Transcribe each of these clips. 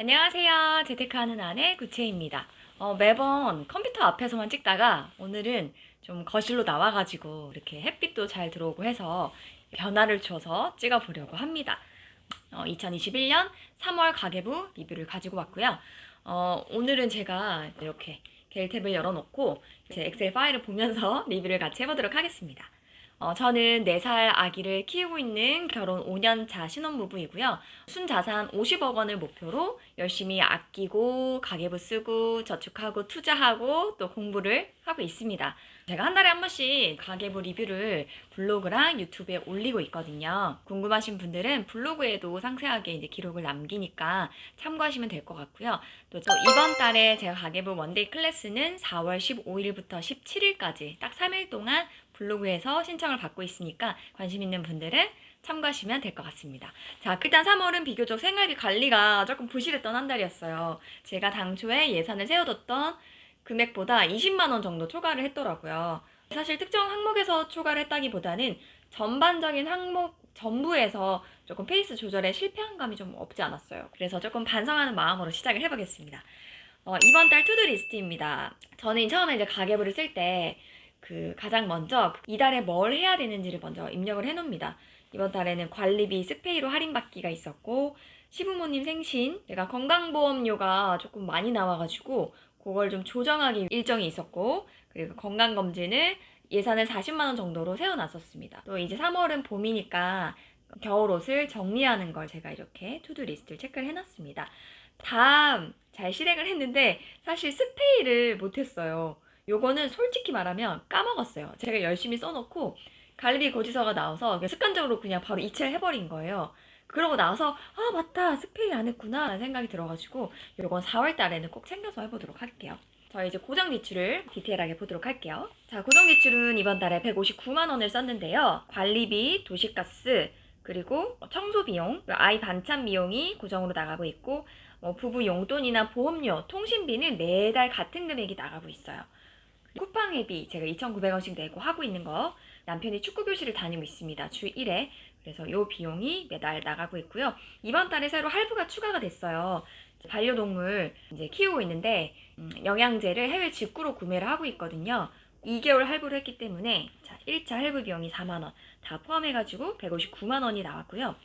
안녕하세요. 재테크하는 아내 구채입니다. 매번 컴퓨터 앞에서만 찍다가 오늘은 좀 거실로 나와가지고 이렇게 햇빛도 잘 들어오고 해서 변화를 줘서 찍어보려고 합니다. 2021년 3월 가계부 리뷰를 가지고 왔고요. 오늘은 제가 이렇게 겔 탭을 열어놓고 제 엑셀 파일을 보면서 리뷰를 같이 해보도록 하겠습니다. 저는 4살 아기를 키우고 있는 결혼 5년 차 신혼부부이고요. 순자산 50억 원을 목표로 열심히 아끼고 가계부 쓰고 저축하고 투자하고 또 공부를 하고 있습니다. 제가 한 달에 한 번씩 가계부 리뷰를 블로그랑 유튜브에 올리고 있거든요. 궁금하신 분들은 블로그에도 상세하게 이제 기록을 남기니까 참고하시면 될 것 같고요. 또 이번 달에 제가 가계부 원데이 클래스는 4월 15일부터 17일까지 딱 3일 동안 블로그에서 신청을 받고 있으니까 관심 있는 분들은 참고하시면 될 것 같습니다. 자, 일단 3월은 비교적 생활비 관리가 조금 부실했던 한 달이었어요. 제가 당초에 예산을 세워뒀던 금액보다 20만 원 정도 초과를 했더라고요. 사실 특정 항목에서 초과를 했다기보다는 전반적인 항목 전부에서 조금 페이스 조절에 실패한 감이 좀 없지 않았어요. 그래서 조금 반성하는 마음으로 시작을 해보겠습니다. 이번 달 투두 리스트입니다. 저는 처음에 이제 가계부를 쓸 때 가장 먼저 이달에 뭘 해야 되는지를 먼저 입력을 해놓습니다. 이번 달에는 관리비 스페이로 할인받기가 있었고, 시부모님 생신, 제가 건강보험료가 조금 많이 나와가지고 그걸 좀 조정하기 일정이 있었고, 그리고 건강검진을 예산을 40만 원 정도로 세워놨었습니다. 또 이제 3월은 봄이니까 겨울옷을 정리하는 걸 제가 이렇게 투두 리스트를 체크를 해놨습니다. 다 잘 실행을 했는데 사실 스페이를 못했어요. 요거는 솔직히 말하면 까먹었어요. 제가 열심히 써놓고 갈비 고지서가 나와서 습관적으로 그냥 바로 이체를 해버린 거예요. 그러고 나서 아 맞다 스페이 안 했구나 라는 생각이 들어가지고 요건 4월 달에는 꼭 챙겨서 해보도록 할게요. 저희 이제 고정 지출을 디테일하게 보도록 할게요. 자, 고정 지출은 이번 달에 159만 원을 썼는데요. 관리비, 도시가스, 그리고 청소 비용, 아이 반찬 비용이 고정으로 나가고 있고, 부부 용돈이나 보험료, 통신비는 매달 같은 금액이 나가고 있어요. 쿠팡회비 제가 2,900원씩 내고 하고 있는 거, 남편이 축구 교실을 다니고 있습니다. 주 1회. 그래서 이 비용이 매달 나가고 있고요. 이번 달에 새로 할부가 추가가 됐어요. 반려동물 이제 키우고 있는데 영양제를 해외 직구로 구매를 하고 있거든요. 2개월 할부를 했기 때문에 1차 할부 비용이 4만 원 다 포함해가지고 159만 원이 나왔고요.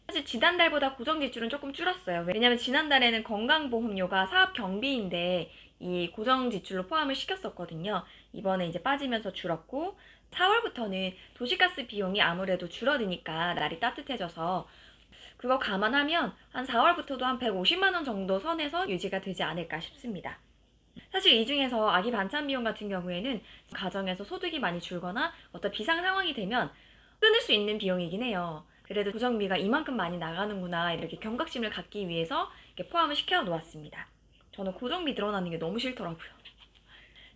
사실 지난달보다 고정 지출은 조금 줄었어요. 왜냐면 지난달에는 건강보험료가 사업 경비인데 이 고정 지출로 포함을 시켰었거든요. 이번에 이제 빠지면서 줄었고, 4월부터는 도시가스 비용이 아무래도 줄어드니까 날이 따뜻해져서 그거 감안하면 한 4월부터도 한 150만 원 정도 선에서 유지가 되지 않을까 싶습니다. 사실 이 중에서 아기 반찬 비용 같은 경우에는 가정에서 소득이 많이 줄거나 어떤 비상 상황이 되면 끊을 수 있는 비용이긴 해요. 그래도 고정비가 이만큼 많이 나가는구나 이렇게 경각심을 갖기 위해서 이렇게 포함을 시켜 놓았습니다. 저는 고정비 늘어나는 게 너무 싫더라고요.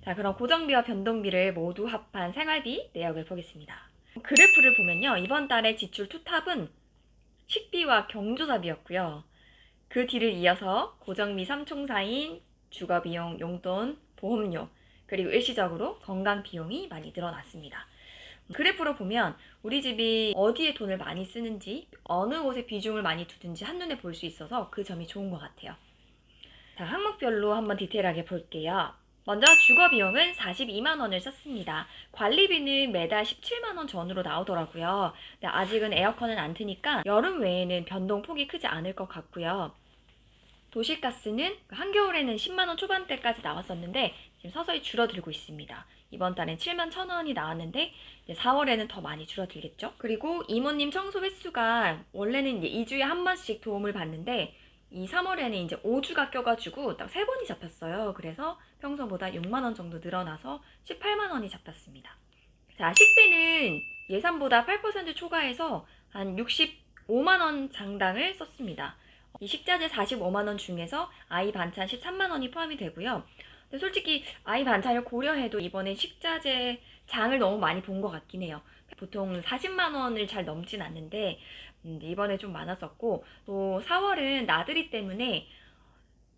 자, 그럼 고정비와 변동비를 모두 합한 생활비 내역을 보겠습니다. 그래프를 보면요. 이번 달의 지출 투탑은 식비와 경조사비였고요. 그 뒤를 이어서 고정비 3총사인 주거비용, 용돈, 보험료, 그리고 일시적으로 건강비용이 많이 늘어났습니다. 그래프로 보면 우리 집이 어디에 돈을 많이 쓰는지, 어느 곳에 비중을 많이 두든지 한눈에 볼 수 있어서 그 점이 좋은 것 같아요. 자, 항목별로 한번 디테일하게 볼게요. 먼저 주거비용은 42만 원을 썼습니다. 관리비는 매달 17만 원 전후로 나오더라고요. 근데 아직은 에어컨은 안 트니까 여름 외에는 변동폭이 크지 않을 것 같고요. 도시가스는 한겨울에는 10만 원 초반대까지 나왔었는데 지금 서서히 줄어들고 있습니다. 이번 달엔 7만 1,000원이 나왔는데 이제 4월에는 더 많이 줄어들겠죠. 그리고 이모님 청소 횟수가 원래는 이제 2주에 한 번씩 도움을 받는데 이 3월에는 이제 5주가 껴가지고 딱 3번이 잡혔어요. 그래서 평소보다 6만 원 정도 늘어나서 18만 원이 잡혔습니다. 자, 식비는 예산보다 8% 초과해서 한 65만 원 장당을 썼습니다. 이 식자재 45만 원 중에서 아이 반찬 13만 원이 포함이 되고요. 근데 솔직히 아이 반찬을 고려해도 이번에 식자재 장을 너무 많이 본 것 같긴 해요. 보통 40만 원을 잘 넘진 않는데 이번에 좀 많았었고, 또 4월은 나들이 때문에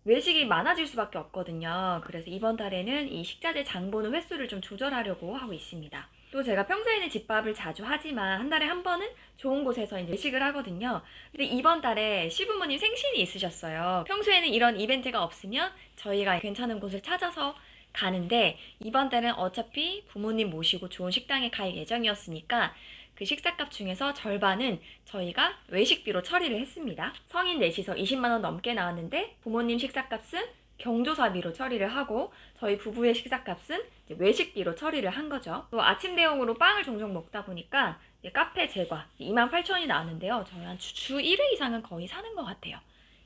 외식이 많아질 수밖에 없거든요. 그래서 이번 달에는 이 식자재 장 보는 횟수를 좀 조절하려고 하고 있습니다. 또 제가 평소에는 집밥을 자주 하지만 한 달에 한 번은 좋은 곳에서 이제 외식을 하거든요. 근데 이번 달에 시부모님 생신이 있으셨어요. 평소에는 이런 이벤트가 없으면 저희가 괜찮은 곳을 찾아서 가는데 이번 달은 어차피 부모님 모시고 좋은 식당에 갈 예정이었으니까 그 식사값 중에서 절반은 저희가 외식비로 처리를 했습니다. 성인 넷이서 20만 원 넘게 나왔는데 부모님 식사값은 경조사비로 처리를 하고 저희 부부의 식사값은 이제 외식비로 처리를 한 거죠. 또 아침 대용으로 빵을 종종 먹다 보니까 이제 카페 제과 28,000원이 나왔는데요. 저희 한 주 1회 이상은 거의 사는 것 같아요.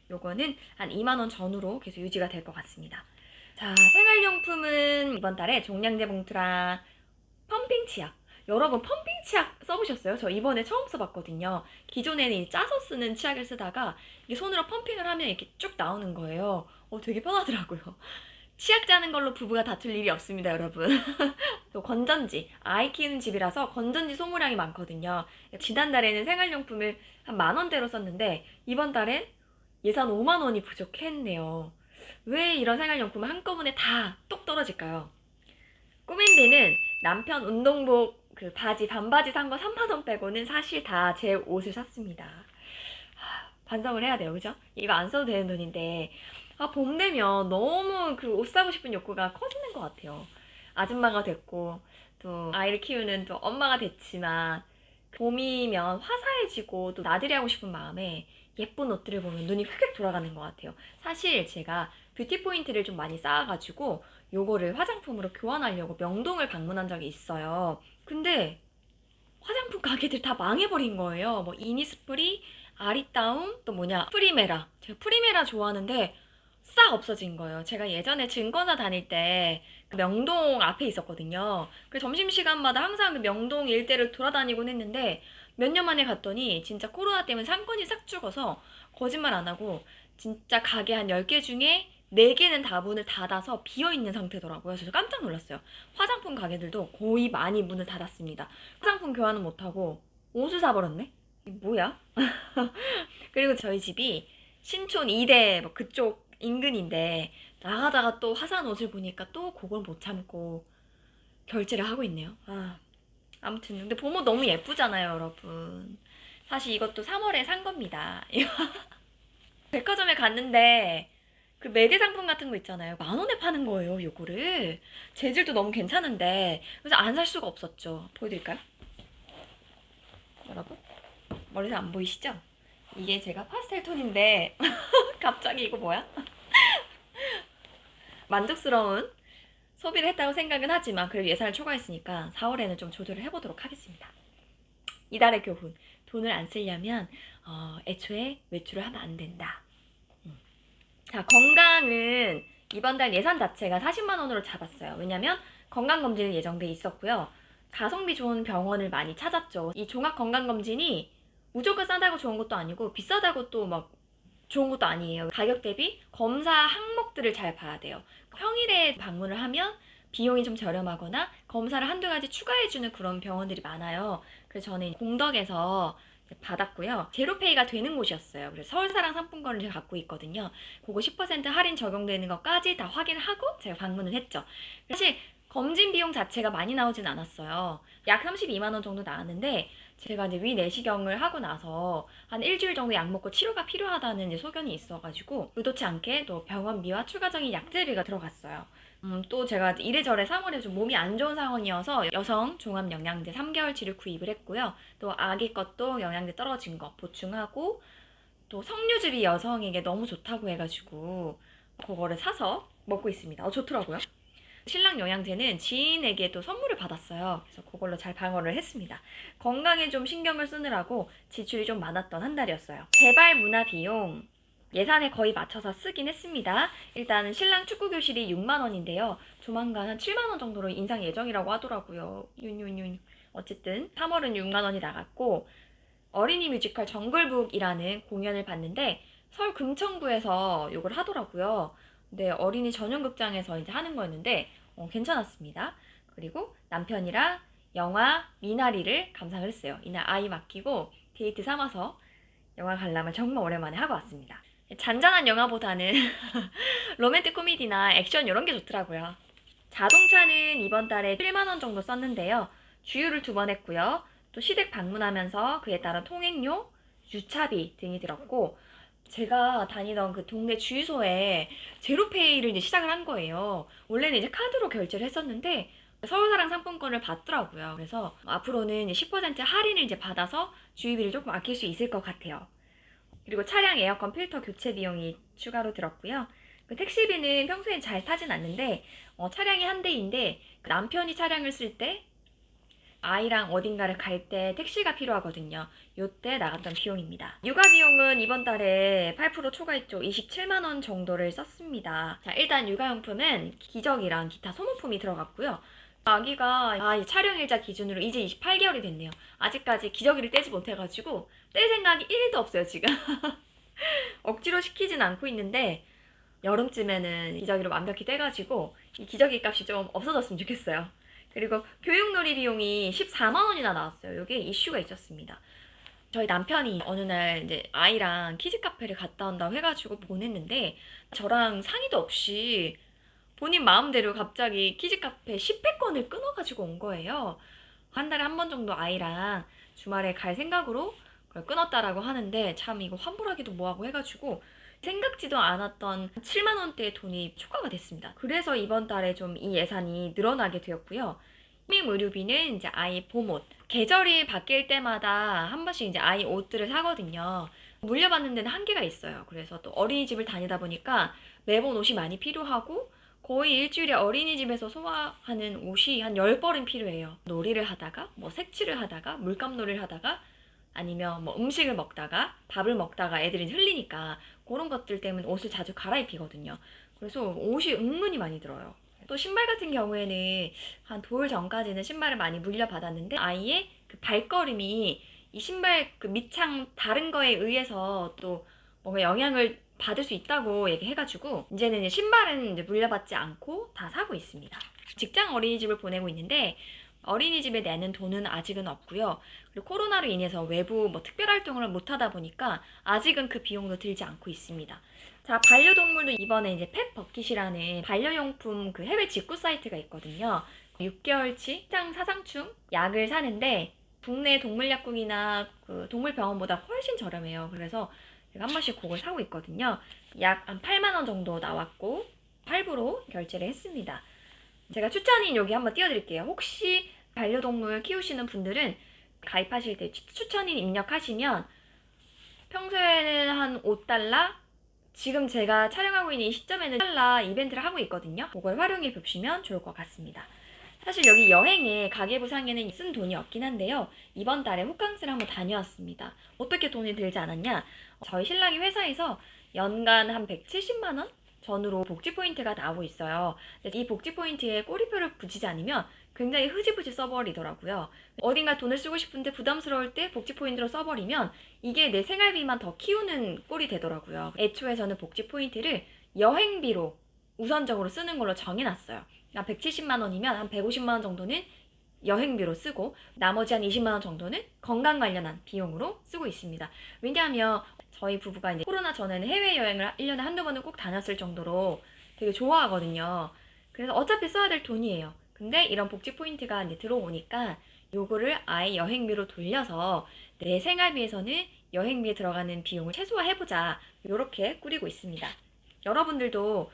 요거는 한 2만 원 전후로 계속 유지가 될 것 같습니다. 자, 생활용품은 이번 달에 종량제 봉투랑 펌핑 치약. 여러분 펌핑 치약 써보셨어요? 저 이번에 처음 써봤거든요. 기존에는 짜서 쓰는 치약을 쓰다가 이게 손으로 펌핑을 하면 이렇게 쭉 나오는 거예요. 되게 편하더라고요. 치약 짜는 걸로 부부가 다툴 일이 없습니다, 여러분. 또 건전지. 아이 키우는 집이라서 건전지 소모량이 많거든요. 지난달에는 생활용품을 한 10,000원대로 썼는데 이번 달엔 예산 5만 원이 부족했네요. 왜 이런 생활용품을 한꺼번에 다 똑 떨어질까요? 꾸민 데는 남편 운동복 그 바지 반바지 산 거 3만 원 빼고는 사실 다 제 옷을 샀습니다. 반성을 해야 돼요, 그죠? 이거 안 써도 되는 돈인데 봄 되면 너무 그 옷 사고 싶은 욕구가 커지는 것 같아요. 아줌마가 됐고 또 아이를 키우는 또 엄마가 됐지만 봄이면 화사해지고 또 나들이 하고 싶은 마음에 예쁜 옷들을 보면 눈이 휙휙 돌아가는 것 같아요. 사실 제가 뷰티 포인트를 좀 많이 쌓아가지고 요거를 화장품으로 교환하려고 명동을 방문한 적이 있어요. 근데 화장품 가게들 다 망해버린 거예요. 뭐 이니스프리, 아리따움, 또 뭐냐 프리메라. 제가 프리메라 좋아하는데 싹 없어진 거예요. 제가 예전에 증권사 다닐 때 그 명동 앞에 있었거든요. 그래서 점심시간마다 항상 그 명동 일대를 돌아다니곤 했는데 몇 년 만에 갔더니 진짜 코로나 때문에 상권이 싹 죽어서 거짓말 안 하고 진짜 가게 한 10개 중에 4개는 다 문을 닫아서 비어있는 상태더라고요. 그래서 깜짝 놀랐어요. 화장품 가게들도 거의 많이 문을 닫았습니다. 화장품 교환은 못하고 옷을 사버렸네? 이게 뭐야? 그리고 저희 집이 신촌 2대 뭐 그쪽 인근인데 나가다가 또 화산 옷을 보니까 또 그걸 못 참고 결제를 하고 있네요. 아무튼 근데 보모 너무 예쁘잖아요, 여러분. 사실 이것도 3월에 산 겁니다. 백화점에 갔는데 그 매대 상품 같은 거 있잖아요. 10,000원에 파는 거예요, 요거를. 재질도 너무 괜찮은데 그래서 안 살 수가 없었죠. 보여드릴까요? 여러분? 머리에서 안 보이시죠? 이게 제가 파스텔 톤인데 갑자기 이거 뭐야? 만족스러운 소비를 했다고 생각은 하지만 그래도 예산을 초과했으니까 4월에는 좀 조절을 해보도록 하겠습니다. 이달의 교훈. 돈을 안 쓰려면 애초에 외출을 하면 안 된다. 자, 건강은 이번 달 예산 자체가 40만 원으로 잡았어요. 왜냐면 건강검진은 예정돼 있었고요. 가성비 좋은 병원을 많이 찾았죠. 이 종합건강검진이 무조건 싸다고 좋은 것도 아니고 비싸다고 또 막 좋은 것도 아니에요. 가격 대비 검사 항목들을 잘 봐야 돼요. 평일에 방문을 하면 비용이 좀 저렴하거나 검사를 한두 가지 추가해주는 그런 병원들이 많아요. 그래서 저는 공덕에서 받았고요. 제로페이가 되는 곳이었어요. 그래서 서울사랑 상품권을 제가 갖고 있거든요. 그거 10% 할인 적용되는 것까지 다 확인하고 제가 방문을 했죠. 사실 검진 비용 자체가 많이 나오진 않았어요. 약 32만 원 정도 나왔는데 제가 이제 위내시경을 하고 나서 한 일주일 정도 약 먹고 치료가 필요하다는 이제 소견이 있어가지고 의도치 않게 또 병원비와 추가적인 약제비가 들어갔어요. 또 제가 이래저래 3월에 좀 몸이 안 좋은 상황이어서 여성 종합 영양제 3개월치를 구입을 했고요. 또 아기 것도 영양제 떨어진 거 보충하고 또 석류즙이 여성에게 너무 좋다고 해가지고 그거를 사서 먹고 있습니다. 좋더라고요. 신랑 영양제는 지인에게 또 선물을 받았어요. 그래서 그걸로 잘 방어를 했습니다. 건강에 좀 신경을 쓰느라고 지출이 좀 많았던 한 달이었어요. 개발 문화 비용 예산에 거의 맞춰서 쓰긴 했습니다. 일단은 신랑 축구 교실이 6만 원인데요. 조만간 한 7만 원 정도로 인상 예정이라고 하더라고요. 어쨌든 3월은 6만 원이 나갔고 어린이 뮤지컬 정글북이라는 공연을 봤는데 서울 금천구에서 이걸 하더라고요. 네, 어린이 전용 극장에서 이제 하는 거였는데 괜찮았습니다. 그리고 남편이랑 영화 미나리를 감상을 했어요. 이날 아이 맡기고 데이트 삼아서 영화 관람을 정말 오랜만에 하고 왔습니다. 잔잔한 영화보다는 로맨틱 코미디나 액션 이런 게 좋더라고요. 자동차는 이번 달에 7만 원 정도 썼는데요. 주유를 2번 했고요. 또 시댁 방문하면서 그에 따른 통행료, 주차비 등이 들었고, 제가 다니던 그 동네 주유소에 제로페이를 이제 시작을 한 거예요. 원래는 이제 카드로 결제를 했었는데 서울사랑 상품권을 받더라고요. 그래서 앞으로는 이제 10% 할인을 이제 받아서 주유비를 조금 아낄 수 있을 것 같아요. 그리고 차량 에어컨 필터 교체 비용이 추가로 들었고요. 그 택시비는 평소엔 잘 타진 않는데 차량이 한 대인데 남편이 차량을 쓸 때 아이랑 어딘가를 갈 때 택시가 필요하거든요. 요때 나갔던 비용입니다. 육아 비용은 이번 달에 8% 초과했죠. 27만 원 정도를 썼습니다. 자, 일단 육아용품은 기저귀랑 기타 소모품이 들어갔고요. 아기가 촬영 일자 기준으로 이제 28개월이 됐네요. 아직까지 기저귀를 떼지 못해가지고 뗄 생각이 1도 없어요, 지금. 억지로 시키진 않고 있는데 여름쯤에는 기저귀를 완벽히 떼가지고 이 기저귀 값이 좀 없어졌으면 좋겠어요. 그리고 교육놀이 비용이 14만 원이나 나왔어요. 이게 이슈가 있었습니다. 저희 남편이 어느 날 이제 아이랑 키즈 카페를 갔다 온다고 해가지고 보냈는데 저랑 상의도 없이 본인 마음대로 갑자기 키즈 카페 10회권을 끊어가지고 온 거예요. 한 달에 한 번 정도 아이랑 주말에 갈 생각으로 그걸 끊었다라고 하는데 참 이거 환불하기도 뭐하고 해가지고 생각지도 않았던 7만 원대의 돈이 초과가 됐습니다. 그래서 이번 달에 좀 이 예산이 늘어나게 되었고요. 스트리밍 의료비는 이제 아이 봄옷, 계절이 바뀔 때마다 한 번씩 이제 아이 옷들을 사거든요. 물려받는 데는 한계가 있어요. 그래서 또 어린이집을 다니다 보니까 매번 옷이 많이 필요하고 거의 일주일에 어린이집에서 소화하는 옷이 한 10벌은 필요해요. 놀이를 하다가 뭐 색칠을 하다가 물감놀이를 하다가 아니면 뭐 음식을 먹다가 밥을 먹다가 애들이 흘리니까 그런 것들 때문에 옷을 자주 갈아입히거든요. 그래서 옷이 은근히 많이 들어요. 또 신발 같은 경우에는 한 돌 전까지는 신발을 많이 물려받았는데 아이의 그 발걸음이 이 신발 그 밑창 다른 거에 의해서 또 뭔가 영향을 받을 수 있다고 얘기해가지고 이제는 이제 신발은 이제 물려받지 않고 다 사고 있습니다. 직장 어린이집을 보내고 있는데 어린이집에 내는 돈은 아직은 없고요. 그리고 코로나로 인해서 외부 뭐 특별 활동을 못 하다 보니까 아직은 그 비용도 들지 않고 있습니다. 자, 반려동물도 이번에 이제 펫버킷이라는 반려용품 그 해외 직구 사이트가 있거든요. 6개월치 시장 사상충 약을 사는데 국내 동물약국이나 그 동물병원보다 훨씬 저렴해요. 그래서 제가 한 번씩 그걸 사고 있거든요. 약 한 8만 원 정도 나왔고 할부로 결제를 했습니다. 제가 추천인 여기 한번 띄워드릴게요. 혹시 반려동물 키우시는 분들은 가입하실 때 추천인 입력하시면 평소에는 한 $5, 지금 제가 촬영하고 있는 이 시점에는 $1 이벤트를 하고 있거든요. 그걸 활용해 보시면 좋을 것 같습니다. 사실 여기 여행에 가계부상에는 쓴 돈이 없긴 한데요. 이번 달에 호캉스를 한번 다녀왔습니다. 어떻게 돈이 들지 않았냐? 저희 신랑이 회사에서 연간 한 170만 원 전후로 복지 포인트가 나오고 있어요. 이 복지 포인트에 꼬리표를 붙이지 않으면 굉장히 흐지부지 써버리더라고요. 어딘가 돈을 쓰고 싶은데 부담스러울 때 복지 포인트로 써버리면 이게 내 생활비만 더 키우는 꼴이 되더라고요. 애초에 저는 복지 포인트를 여행비로 우선적으로 쓰는 걸로 정해놨어요. 170만 원이면 한 150만 원 정도는 여행비로 쓰고 나머지 한 20만 원 정도는 건강 관련한 비용으로 쓰고 있습니다. 왜냐하면 저희 부부가 이제 코로나 전에는 해외여행을 1년에 한두 번은 꼭 다녔을 정도로 되게 좋아하거든요. 그래서 어차피 써야 될 돈이에요. 근데 이런 복지 포인트가 이제 들어오니까 요거를 아예 여행비로 돌려서 내 생활비에서는 여행비에 들어가는 비용을 최소화해보자. 요렇게 꾸리고 있습니다. 여러분들도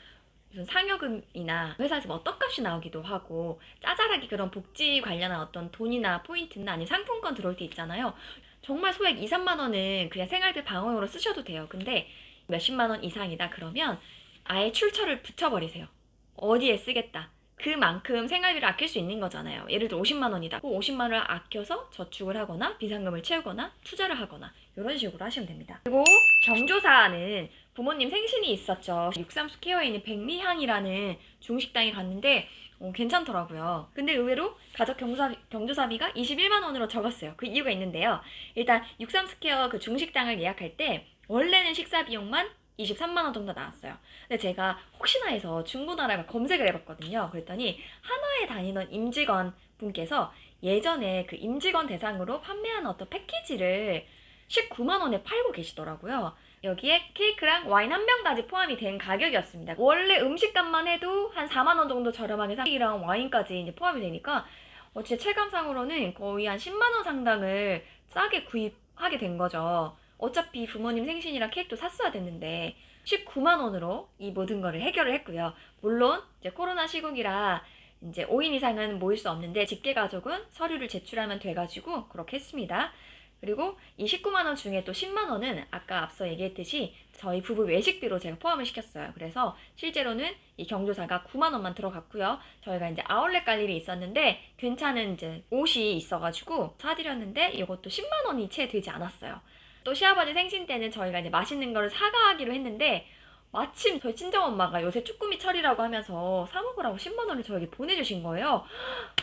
무슨 상여금이나 회사에서 뭐 떡값이 나오기도 하고 짜잘하게 그런 복지 관련한 어떤 돈이나 포인트나 아니면 상품권 들어올 때 있잖아요. 정말 소액 2, 3만 원은 그냥 생활비 방어용으로 쓰셔도 돼요. 근데 몇십만 원 이상이다 그러면 아예 출처를 붙여버리세요. 어디에 쓰겠다. 그만큼 생활비를 아낄 수 있는 거잖아요. 예를 들어 50만 원이다. 그 50만 원을 아껴서 저축을 하거나 비상금을 채우거나 투자를 하거나 이런 식으로 하시면 됩니다. 그리고 경조사는 부모님 생신이 있었죠. 63 스퀘어에 있는 백미향이라는 중식당에 갔는데 괜찮더라고요. 근데 의외로 가족 경조사비가 21만 원으로 적었어요. 그 이유가 있는데요. 일단 63 스퀘어 그 중식당을 예약할 때 원래는 식사 비용만 23만 원 정도 나왔어요. 근데 제가 혹시나 해서 중고나라에 검색을 해봤거든요. 그랬더니 한화에 다니던 임직원 분께서 예전에 그 임직원 대상으로 판매한 어떤 패키지를 19만 원에 팔고 계시더라고요. 여기에 케이크랑 와인 한 병까지 포함이 된 가격이었습니다. 원래 음식값만 해도 한 4만 원 정도 저렴하게 케이크랑 와인까지 이제 포함이 되니까 제 체감상으로는 거의 한 10만 원 상당을 싸게 구입하게 된 거죠. 어차피 부모님 생신이라 케이크도 샀어야 됐는데 19만 원으로 이 모든 거를 해결을 했고요. 물론 이제 코로나 시국이라 이제 5인 이상은 모일 수 없는데 직계 가족은 서류를 제출하면 돼가지고 그렇게 했습니다. 그리고 이 19만 원 중에 또 10만 원은 아까 앞서 얘기했듯이 저희 부부 외식비로 제가 포함을 시켰어요. 그래서 실제로는 이 경조사가 9만 원만 들어갔고요. 저희가 이제 아울렛 갈 일이 있었는데 괜찮은 이제 옷이 있어가지고 사드렸는데 이것도 10만 원이 채 되지 않았어요. 또 시아버지 생신 때는 저희가 이제 맛있는 거를 사가기로 했는데 마침 저희 친정엄마가 요새 쭈꾸미 철이라고 하면서 사 먹으라고 10만 원을 저에게 보내주신 거예요.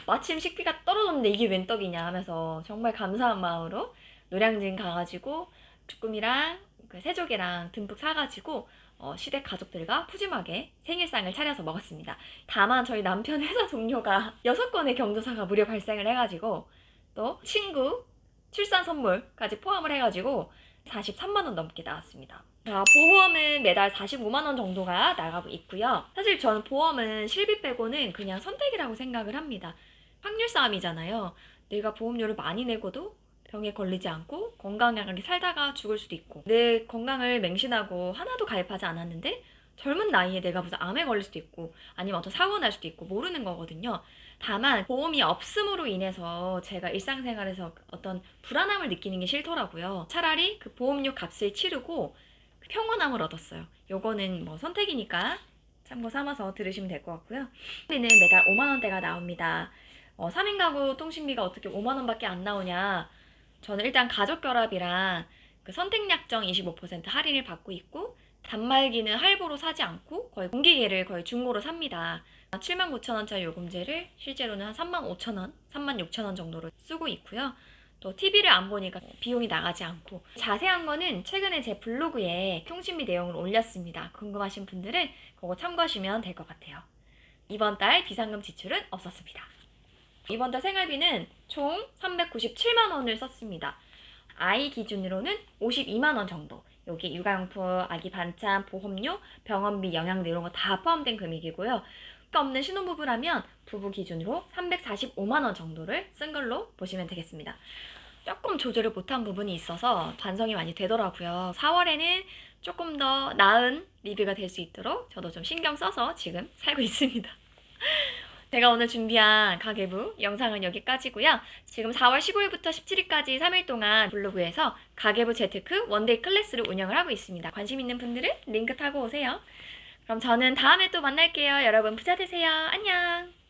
마침 식비가 떨어졌는데 이게 웬 떡이냐 하면서 정말 감사한 마음으로 노량진 가가지고 쭈꾸미랑 그 새조개랑 듬뿍 사가지고 시댁 가족들과 푸짐하게 생일상을 차려서 먹었습니다. 다만 저희 남편 회사 동료가 6건의 경조사가 무려 발생을 해가지고 또 친구 출산 선물까지 포함을 해가지고 43만 원 넘게 나왔습니다. 자, 보험은 매달 45만 원 정도가 나가고 있고요. 사실 저는 보험은 실비 빼고는 그냥 선택이라고 생각을 합니다. 확률 싸움이잖아요. 내가 보험료를 많이 내고도 병에 걸리지 않고 건강하게 살다가 죽을 수도 있고, 내 건강을 맹신하고 하나도 가입하지 않았는데 젊은 나이에 내가 무슨 암에 걸릴 수도 있고 아니면 어떤 사고 날 수도 있고 모르는 거거든요. 다만 보험이 없음으로 인해서 제가 일상생활에서 어떤 불안함을 느끼는 게 싫더라고요. 차라리 그 보험료 값을 치르고 평온함을 얻었어요. 요거는 뭐 선택이니까 참고 삼아서 들으시면 될 것 같고요. 우리는 매달 5만 원대가 나옵니다. 3인 가구 통신비가 어떻게 5만 원밖에 안 나오냐? 저는 일단 가족 결합이랑 그 선택약정 25% 할인을 받고 있고 단말기는 할부로 사지 않고 거의 공기계를 거의 중고로 삽니다. 79,000원짜리 요금제를 실제로는 한 35,000원, 36,000원 정도로 쓰고 있고요. 또 TV를 안 보니까 비용이 나가지 않고, 자세한 거는 최근에 제 블로그에 통신비 내용을 올렸습니다. 궁금하신 분들은 그거 참고하시면 될 것 같아요. 이번 달 비상금 지출은 없었습니다. 이번 달 생활비는 총 397만 원을 썼습니다. 아이 기준으로는 52만 원 정도. 여기 육아용품, 아기 반찬, 보험료, 병원비, 영양비 이런 거 다 포함된 금액이고요. 없는 신혼부부라면 부부 기준으로 345만 원 정도를 쓴 걸로 보시면 되겠습니다. 조금 조절을 못한 부분이 있어서 반성이 많이 되더라고요. 4월에는 조금 더 나은 리뷰가 될 수 있도록 저도 좀 신경 써서 지금 살고 있습니다. 제가 오늘 준비한 가계부 영상은 여기까지고요. 지금 4월 15일부터 17일까지 3일 동안 블로그에서 가계부 재테크 원데이 클래스를 운영을 하고 있습니다. 관심 있는 분들은 링크 타고 오세요. 그럼 저는 다음에 또 만날게요. 여러분 부자 되세요. 안녕.